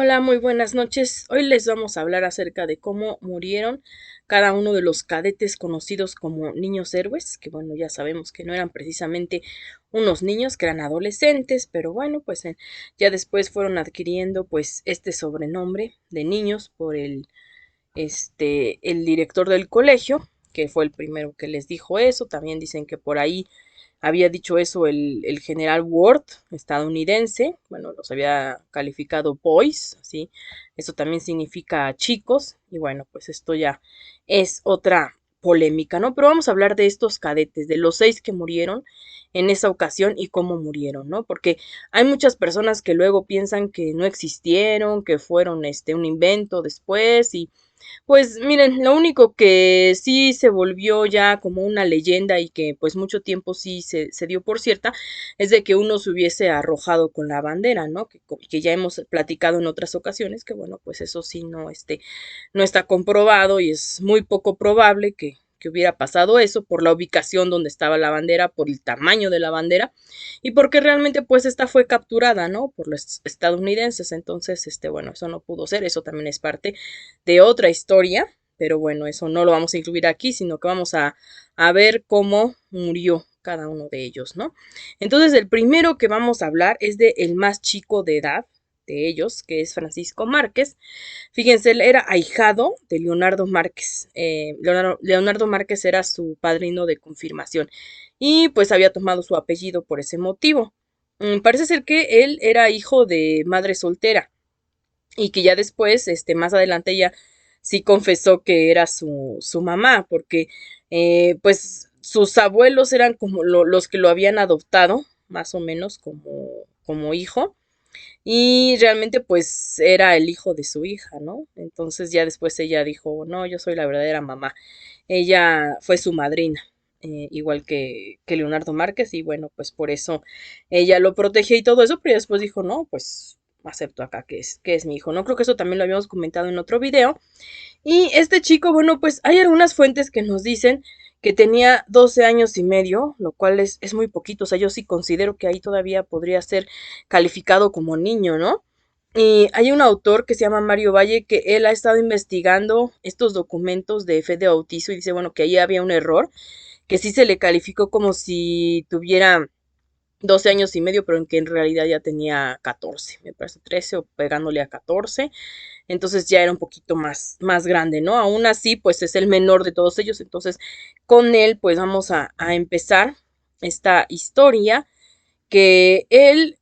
Hola, muy buenas noches. Hoy les vamos a hablar acerca de cómo murieron cada uno de los cadetes conocidos como niños héroes, que bueno, ya sabemos que no eran precisamente unos niños, que eran adolescentes, pero bueno, pues ya después fueron adquiriendo pues este sobrenombre de niños por el director del colegio, que fue el primero que les dijo eso. También dicen que por ahí había dicho eso el general Ward, estadounidense. Bueno, los había calificado boys, ¿sí? Eso también significa chicos. Y bueno, pues esto ya es otra polémica, ¿no? Pero vamos a hablar de estos cadetes, de los 6 que murieron en esa ocasión y cómo murieron, ¿no? Porque hay muchas personas que luego piensan que no existieron, que fueron un invento después. Y pues miren, lo único que sí se volvió ya como una leyenda y que pues mucho tiempo sí se dio por cierta, es de que uno se hubiese arrojado con la bandera, ¿no? Que ya hemos platicado en otras ocasiones, que bueno, pues eso sí no está comprobado y es muy poco probable que hubiera pasado eso por la ubicación donde estaba la bandera, por el tamaño de la bandera y porque realmente pues esta fue capturada, ¿no? Por los estadounidenses. Entonces, bueno, eso no pudo ser, eso también es parte de otra historia, pero bueno, eso no lo vamos a incluir aquí, sino que vamos a ver cómo murió cada uno de ellos, ¿no? Entonces, el primero que vamos a hablar es de el más chico de edad de ellos, que es Francisco Márquez. Fíjense, él era ahijado de Leonardo Márquez. Leonardo Márquez era su padrino de confirmación y pues había tomado su apellido por ese motivo. Parece ser que él era hijo de madre soltera y que ya después, más adelante ya sí confesó que era su mamá, porque pues sus abuelos eran como los que lo habían adoptado, más o menos como hijo, y realmente pues era el hijo de su hija, ¿no? Entonces ya después ella dijo, no, yo soy la verdadera mamá. Ella fue su madrina, igual que Leonardo Márquez, y bueno, pues por eso ella lo protegió y todo eso, pero después dijo, no, pues acepto acá que es mi hijo, ¿no? Creo que eso también lo habíamos comentado en otro video. Y este chico, bueno, pues hay algunas fuentes que nos dicen que tenía 12 años y medio, lo cual es muy poquito. O sea, yo sí considero que ahí todavía podría ser calificado como niño, ¿no? Y hay un autor que se llama Mario Valle que él ha estado investigando estos documentos de fe de bautizo y dice, bueno, que ahí había un error, que sí se le calificó como si tuviera 12 años y medio, pero en que en realidad ya tenía 14, me parece 13 o pegándole a 14. Entonces ya era un poquito más grande, ¿no? Aún así, pues es el menor de todos ellos. Entonces, con él, pues vamos a empezar esta historia, que él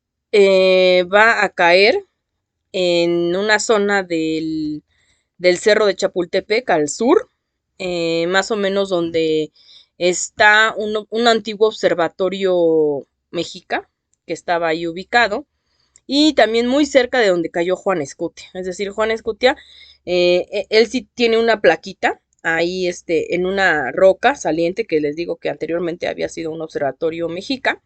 va a caer en una zona del cerro de Chapultepec al sur, más o menos donde está un antiguo observatorio mexica que estaba ahí ubicado y también muy cerca de donde cayó Juan Escutia. Es decir, Juan Escutia, él sí tiene una plaquita ahí en una roca saliente que les digo que anteriormente había sido un observatorio mexica,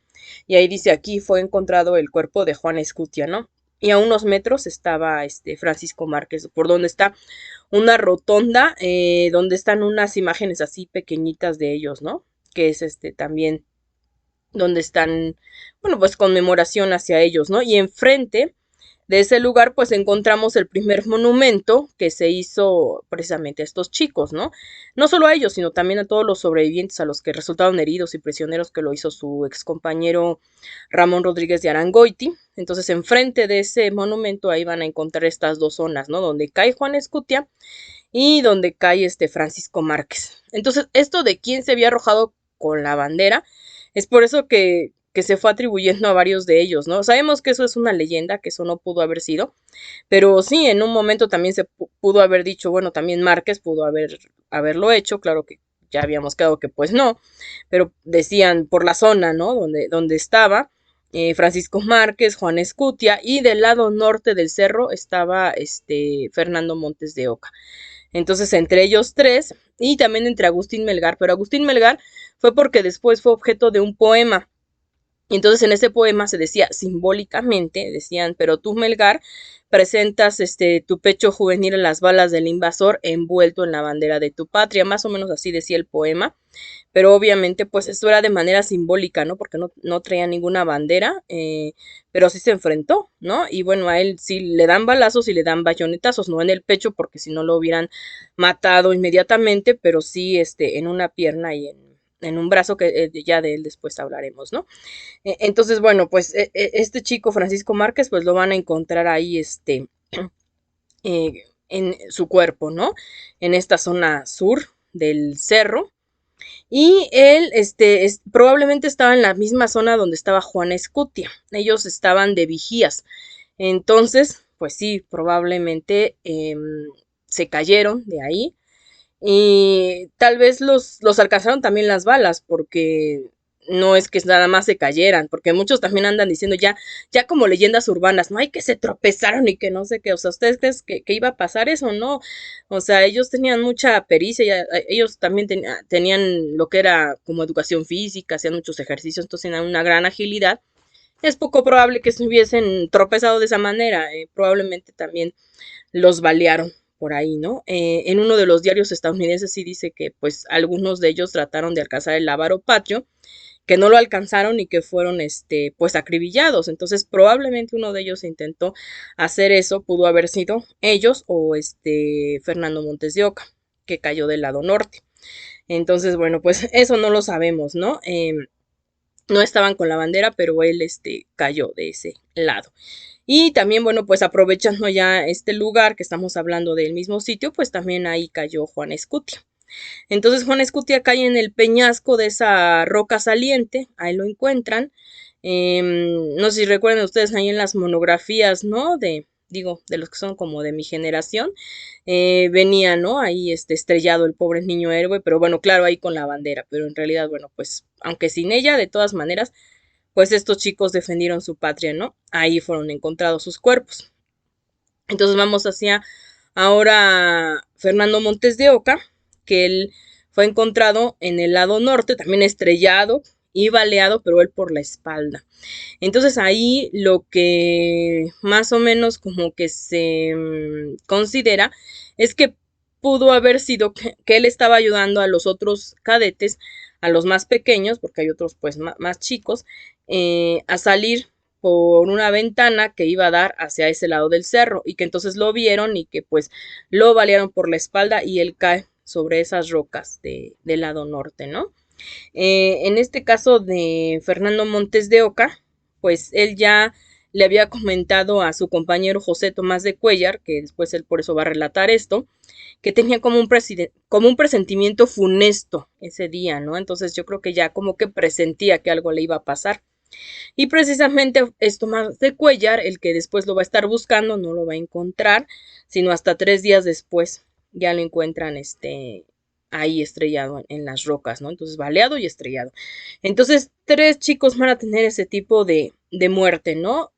y ahí dice, aquí fue encontrado el cuerpo de Juan Escutia, ¿no? Y a unos metros estaba Francisco Márquez, por donde está una rotonda, donde están unas imágenes así pequeñitas de ellos, ¿no? Que es también donde están, bueno, pues conmemoración hacia ellos, ¿no? Y enfrente de ese lugar, pues encontramos el primer monumento que se hizo precisamente a estos chicos, ¿no? No solo a ellos, sino también a todos los sobrevivientes, a los que resultaron heridos y prisioneros, que lo hizo su ex compañero Ramón Rodríguez de Arangoiti. Entonces, enfrente de ese monumento, ahí van a encontrar estas dos zonas, ¿no? Donde cae Juan Escutia y donde cae Francisco Márquez. Entonces, esto de quién se había arrojado con la bandera, es por eso que se fue atribuyendo a varios de ellos, ¿no? Sabemos que eso es una leyenda, que eso no pudo haber sido, pero sí, en un momento también se pudo haber dicho, bueno, también Márquez pudo haberlo hecho, claro que ya habíamos quedado que pues no, pero decían por la zona, ¿no? Donde estaba Francisco Márquez, Juan Escutia, y del lado norte del cerro estaba Fernando Montes de Oca. Entonces, entre ellos tres, y también entre Agustín Melgar, pero Agustín Melgar fue porque después fue objeto de un poema. Y entonces en ese poema se decía simbólicamente, decían, pero tú, Melgar, presentas tu pecho juvenil a las balas del invasor envuelto en la bandera de tu patria, más o menos así decía el poema, pero obviamente pues esto era de manera simbólica, ¿no? Porque no traía ninguna bandera, pero sí se enfrentó, ¿no? Y bueno, a él sí le dan balazos y le dan bayonetazos, no en el pecho porque si no lo hubieran matado inmediatamente, pero sí en una pierna y en un brazo que ya de él después hablaremos, ¿no? Entonces, bueno, pues este chico Francisco Márquez, pues lo van a encontrar ahí, en su cuerpo, ¿no? En esta zona sur del cerro. Y él, probablemente estaba en la misma zona donde estaba Juan Escutia. Ellos estaban de vigías. Entonces, pues sí, probablemente se cayeron de ahí. Y tal vez los alcanzaron también las balas, porque no es que nada más se cayeran, porque muchos también andan diciendo ya como leyendas urbanas, no hay que se tropezaron y que no sé qué, o sea, ¿ustedes creen que iba a pasar eso? No, o sea, ellos tenían mucha pericia, ellos también tenían lo que era como educación física, hacían muchos ejercicios, entonces tenían una gran agilidad. Es poco probable que se hubiesen tropezado de esa manera, probablemente también los balearon por ahí, ¿no? En uno de los diarios estadounidenses sí dice que pues algunos de ellos trataron de alcanzar el Lábaro Patrio, que no lo alcanzaron y que fueron pues acribillados. Entonces probablemente uno de ellos intentó hacer eso, pudo haber sido ellos o Fernando Montes de Oca, que cayó del lado norte. Entonces, bueno, pues eso no lo sabemos, ¿no? No estaban con la bandera, pero él cayó de ese lado. Y también, bueno, pues aprovechando ya este lugar que estamos hablando del mismo sitio, pues también ahí cayó Juan Escutia. Entonces Juan Escutia cae en el peñasco de esa roca saliente, ahí lo encuentran. No sé si recuerdan ustedes ahí en las monografías, ¿no? De los que son como de mi generación, venía, ¿no? Ahí estrellado el pobre niño héroe, pero bueno, claro, ahí con la bandera, pero en realidad, bueno, pues aunque sin ella, de todas maneras, pues estos chicos defendieron su patria, ¿no? Ahí fueron encontrados sus cuerpos. Entonces vamos hacia ahora Fernando Montes de Oca, que él fue encontrado en el lado norte, también estrellado y baleado, pero él por la espalda. Entonces ahí lo que más o menos como que se considera es que pudo haber sido que él estaba ayudando a los otros cadetes, a los más pequeños, porque hay otros pues más chicos, a salir por una ventana que iba a dar hacia ese lado del cerro y que entonces lo vieron y que pues lo balearon por la espalda y él cae sobre esas rocas del lado norte, ¿no? En este caso de Fernando Montes de Oca, pues él ya le había comentado a su compañero José Tomás de Cuéllar, que después él por eso va a relatar esto, que tenía como un presentimiento funesto ese día, ¿no? Entonces yo creo que ya como que presentía que algo le iba a pasar. Y precisamente es Tomás de Cuéllar el que después lo va a estar buscando, no lo va a encontrar, sino hasta 3 días después ya lo encuentran ahí estrellado en las rocas, ¿no? Entonces baleado y estrellado. Entonces 3 chicos van a tener ese tipo de muerte, ¿no?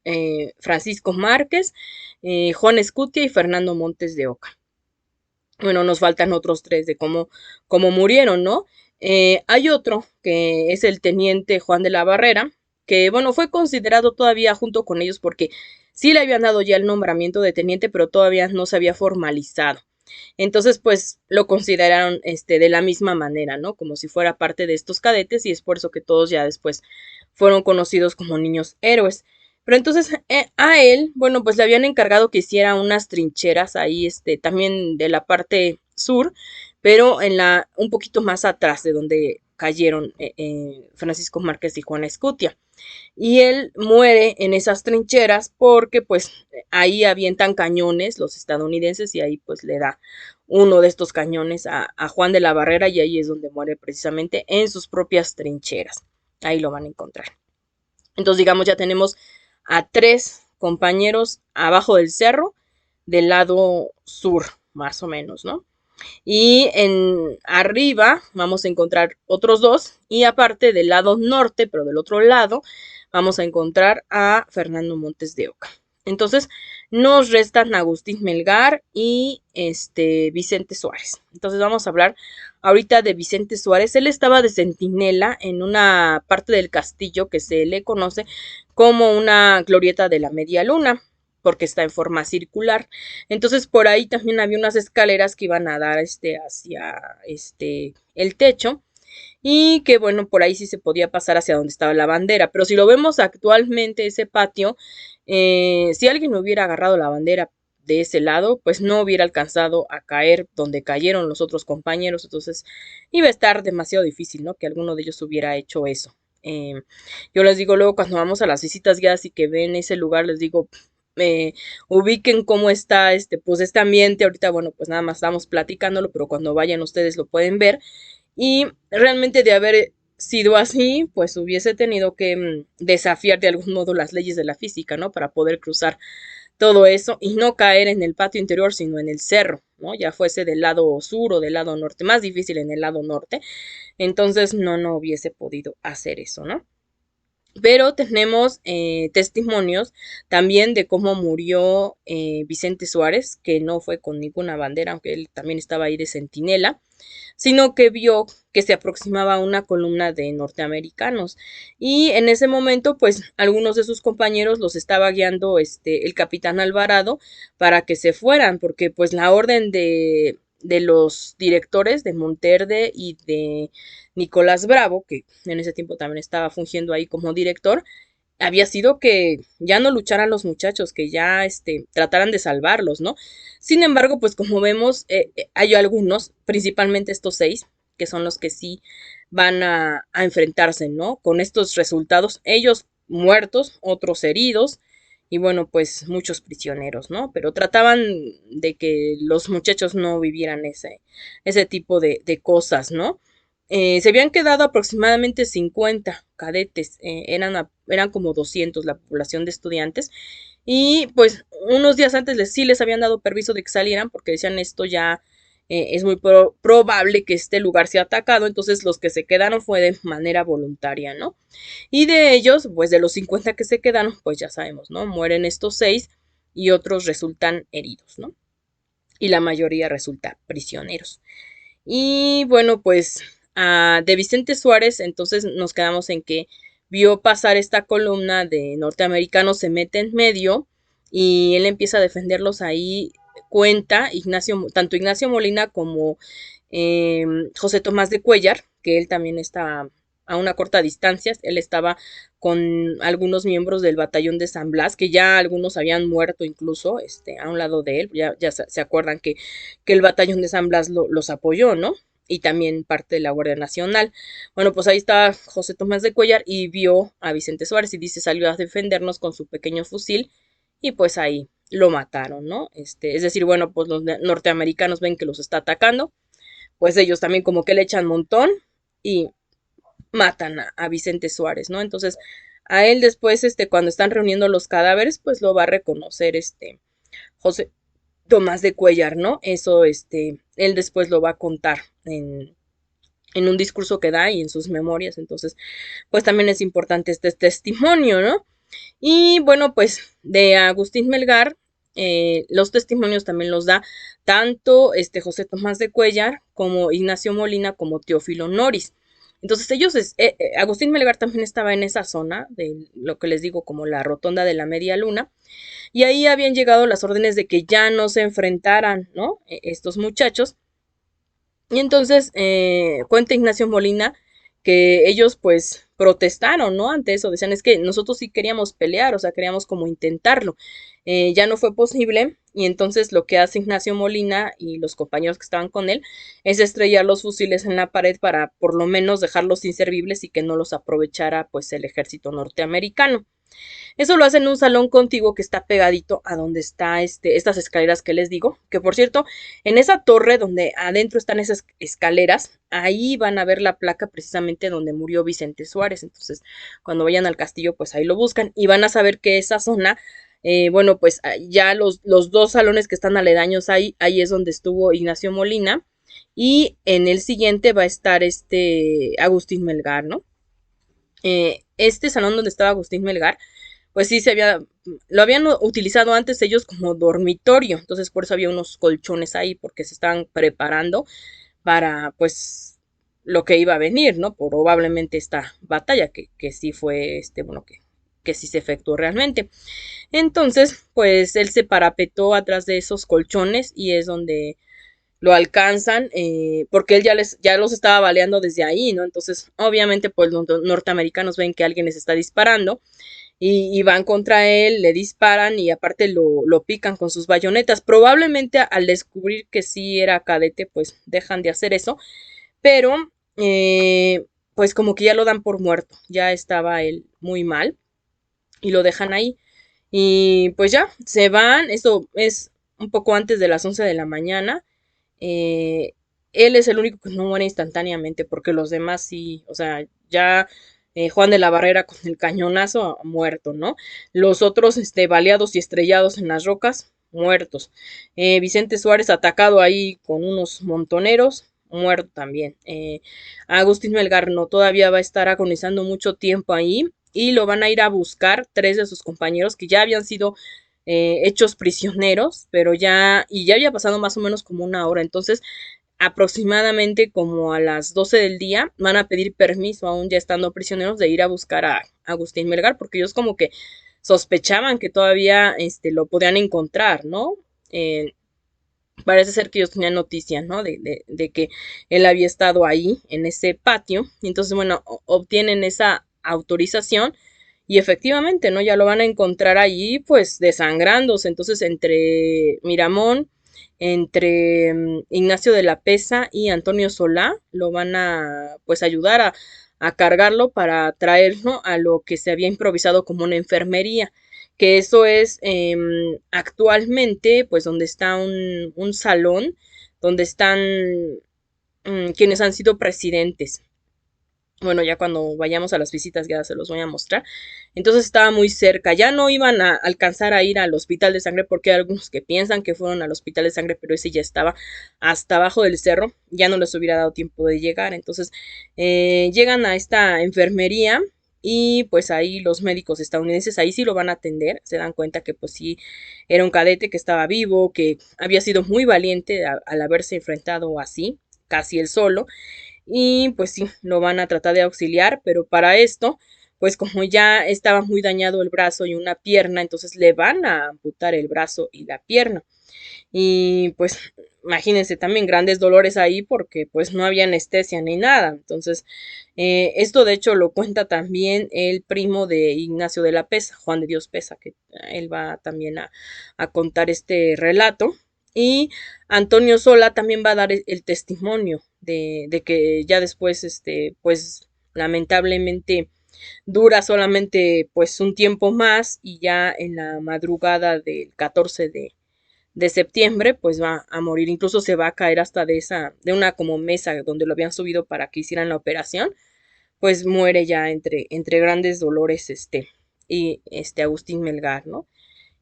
Francisco Márquez, Juan Escutia y Fernando Montes de Oca. Bueno, nos faltan otros 3 de cómo murieron, ¿no? Hay otro que es el teniente Juan de la Barrera, que bueno, fue considerado todavía junto con ellos porque sí le habían dado ya el nombramiento de teniente, pero todavía no se había formalizado. Entonces, pues lo consideraron de la misma manera, ¿no? Como si fuera parte de estos cadetes y es por eso que todos ya después fueron conocidos como niños héroes. Pero entonces a él, bueno, pues le habían encargado que hiciera unas trincheras ahí, también de la parte sur, pero un poquito más atrás de donde cayeron Francisco Márquez y Juana Escutia. Y él muere en esas trincheras porque pues ahí avientan cañones los estadounidenses y ahí pues le da uno de estos cañones a Juan de la Barrera y ahí es donde muere precisamente en sus propias trincheras. Ahí lo van a encontrar. Entonces digamos ya tenemos a 3 compañeros abajo del cerro del lado sur, más o menos, ¿no? Y en arriba vamos a encontrar otros 2 y aparte del lado norte, pero del otro lado, vamos a encontrar a Fernando Montes de Oca. Entonces nos restan Agustín Melgar y Vicente Suárez. Entonces vamos a hablar ahorita de Vicente Suárez. Él estaba de centinela en una parte del castillo que se le conoce como una glorieta de la media luna. porque está en forma circular. Entonces por ahí también había unas escaleras que iban a dar hacia el techo y que bueno, por ahí sí se podía pasar hacia donde estaba la bandera. Pero si lo vemos actualmente, ese patio, si alguien hubiera agarrado la bandera de ese lado, pues no hubiera alcanzado a caer donde cayeron los otros compañeros. Entonces iba a estar demasiado difícil, ¿no? Que alguno de ellos hubiera hecho eso. Yo les digo luego cuando vamos a las visitas guiadas y que ven ese lugar, les digo, ubiquen cómo está pues este ambiente. Ahorita, bueno, pues nada más estamos platicándolo, pero cuando vayan ustedes lo pueden ver. Y realmente de haber sido así, pues hubiese tenido que desafiar de algún modo las leyes de la física, ¿no? Para poder cruzar todo eso y no caer en el patio interior, sino en el cerro, ¿no? Ya fuese del lado sur o del lado norte, más difícil en el lado norte. Entonces no hubiese podido hacer eso, ¿no? Pero tenemos testimonios también de cómo murió Vicente Suárez, que no fue con ninguna bandera, aunque él también estaba ahí de centinela, sino que vio que se aproximaba una columna de norteamericanos. Y en ese momento, pues, algunos de sus compañeros los estaba guiando el capitán Alvarado para que se fueran, porque pues la orden de los directores de Monterde y de Nicolás Bravo, que en ese tiempo también estaba fungiendo ahí como director, había sido que ya no lucharan los muchachos, que ya trataran de salvarlos, ¿no? Sin embargo, pues como vemos, hay algunos, principalmente estos 6, que son los que sí van a enfrentarse, ¿no? Con estos resultados, ellos muertos, otros heridos, y bueno, pues muchos prisioneros, ¿no? Pero trataban de que los muchachos no vivieran ese tipo de cosas, ¿no? Se habían quedado aproximadamente 50 cadetes, eran como 200 la población de estudiantes, y pues unos días antes sí les habían dado permiso de que salieran porque decían esto ya es muy probable que este lugar sea atacado. Entonces los que se quedaron fue de manera voluntaria, ¿no? Y de ellos, pues de los 50 que se quedaron, pues ya sabemos, ¿no? Mueren estos 6 y otros resultan heridos, ¿no? Y la mayoría resulta prisioneros. Y bueno, pues de Vicente Suárez, entonces nos quedamos en que vio pasar esta columna de norteamericanos, se mete en medio y él empieza a defenderlos ahí. Cuenta tanto Ignacio Molina como José Tomás de Cuellar, que él también está a una corta distancia. Él estaba con algunos miembros del batallón de San Blas, que ya algunos habían muerto incluso a un lado de él. Ya se acuerdan que el batallón de San Blas los apoyó, ¿no? Y también parte de la Guardia Nacional. Bueno, pues ahí está José Tomás de Cuellar y vio a Vicente Suárez y dice, salió a defendernos con su pequeño fusil y pues ahí lo mataron, ¿no? Es decir, bueno, pues los norteamericanos ven que los está atacando, pues ellos también como que le echan montón y matan a Vicente Suárez, ¿no? Entonces, a él después, cuando están reuniendo los cadáveres, pues lo va a reconocer José Tomás de Cuellar, ¿no? Eso, él después lo va a contar en un discurso que da y en sus memorias. Entonces, pues también es importante este testimonio, ¿no? Y bueno, pues de Agustín Melgar, los testimonios también los da tanto José Tomás de Cuellar como Ignacio Molina como Teófilo Noris. Entonces ellos, Agustín Melgar también estaba en esa zona de lo que les digo como la rotonda de la media luna, y ahí habían llegado las órdenes de que ya no se enfrentaran, ¿no? Estos muchachos. Y entonces cuenta Ignacio Molina que ellos pues protestaron, ¿no? Ante eso, decían, es que nosotros sí queríamos pelear, o sea, queríamos como intentarlo. Ya no fue posible y entonces lo que hace Ignacio Molina y los compañeros que estaban con él es estrellar los fusiles en la pared para por lo menos dejarlos inservibles y que no los aprovechara pues el ejército norteamericano. Eso lo hacen en un salón contiguo que está pegadito a donde está estas escaleras que les digo, que por cierto, en esa torre donde adentro están esas escaleras, ahí van a ver la placa precisamente donde murió Vicente Suárez. Entonces, cuando vayan al castillo, pues ahí lo buscan y van a saber que esa zona, bueno, pues ya los dos salones que están aledaños ahí es donde estuvo Ignacio Molina, y en el siguiente va a estar Agustín Melgar, ¿no? Este salón donde estaba Agustín Melgar, pues sí lo habían utilizado antes ellos como dormitorio, entonces por eso había unos colchones ahí, porque se estaban preparando para pues lo que iba a venir, ¿no? Probablemente esta batalla que sí fue, bueno, que que sí se efectuó realmente. Entonces, pues él se parapetó atrás de esos colchones y es donde lo alcanzan, porque él ya los estaba baleando desde ahí, ¿no? Entonces, obviamente, pues los norteamericanos ven que alguien les está disparando y van contra él, le disparan y aparte lo pican con sus bayonetas. Probablemente al descubrir que sí era cadete, pues dejan de hacer eso, pero pues como que ya lo dan por muerto, ya estaba él muy mal y lo dejan ahí. Y pues ya, se van, esto es un poco antes de las 11 de la mañana. eh, Él es el único que no muere instantáneamente, porque los demás sí, o sea, ya Juan de la Barrera con el cañonazo muerto, ¿no? Los otros, baleados y estrellados en las rocas, muertos. Vicente Suárez atacado ahí con unos montoneros, muerto también. Agustín Melgar no, todavía va a estar agonizando mucho tiempo ahí y lo van a ir a buscar tres de sus compañeros que ya habían sido hechos prisioneros, pero ya había pasado más o menos como una hora, entonces aproximadamente como a las 12 del día van a pedir permiso, aún ya estando prisioneros, de ir a buscar a Agustín Melgar, porque ellos como que sospechaban que todavía lo podían encontrar, ¿no? Eh, Parece ser que ellos tenían noticias, ¿no? De que él había estado ahí, en ese patio, y entonces, bueno, obtienen esa autorización y efectivamente, ¿no? Ya lo van a encontrar allí, pues, desangrándose. Entonces, entre Miramón, entre Ignacio de la Pesa y Antonio Solá, lo van a, pues, ayudar a cargarlo para traerlo a lo que se había improvisado como una enfermería, que eso es actualmente, pues, donde está un salón, donde están quienes han sido presidentes. Bueno, ya cuando vayamos a las visitas ya se los voy a mostrar. Entonces estaba muy cerca. Ya no iban a alcanzar a ir al hospital de sangre porque hay algunos que piensan que fueron al hospital de sangre, pero ese ya estaba hasta abajo del cerro. Ya no les hubiera dado tiempo de llegar. Entonces llegan a esta enfermería y pues ahí los médicos estadounidenses ahí sí lo van a atender. Se dan cuenta que pues sí era un cadete que estaba vivo, que había sido muy valiente al haberse enfrentado así, casi él solo y pues sí, lo van a tratar de auxiliar, pero para esto, pues como ya estaba muy dañado el brazo y una pierna, entonces le van a amputar el brazo y la pierna. Y pues imagínense también grandes dolores ahí porque pues no había anestesia ni nada. Entonces, esto de hecho lo cuenta también el primo de Ignacio de la Pesa, Juan de Dios Pesa, que él va también a contar este relato. Y Antonio Sola también va a dar el testimonio de que ya después, pues lamentablemente dura solamente pues un tiempo más y ya en la madrugada del 14 de septiembre, pues va a morir, incluso se va a caer hasta de una como mesa donde lo habían subido para que hicieran la operación, pues muere ya entre grandes dolores, y Agustín Melgar, ¿no?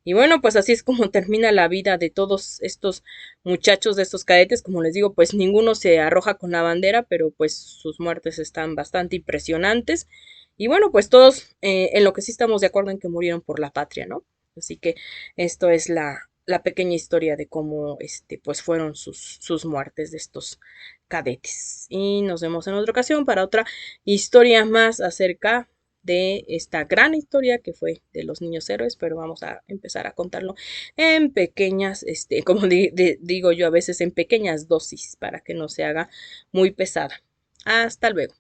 Y bueno, pues así es como termina la vida de todos estos muchachos, de estos cadetes, como les digo, pues ninguno se arroja con la bandera, pero pues sus muertes están bastante impresionantes. Y bueno, pues todos en lo que sí estamos de acuerdo en que murieron por la patria, ¿no? Así que esto es la pequeña historia de cómo pues fueron sus muertes de estos cadetes. Y nos vemos en otra ocasión para otra historia más acerca de esta gran historia que fue de los niños héroes, pero vamos a empezar a contarlo en pequeñas, como digo yo a veces, en pequeñas dosis para que no se haga muy pesada. Hasta luego.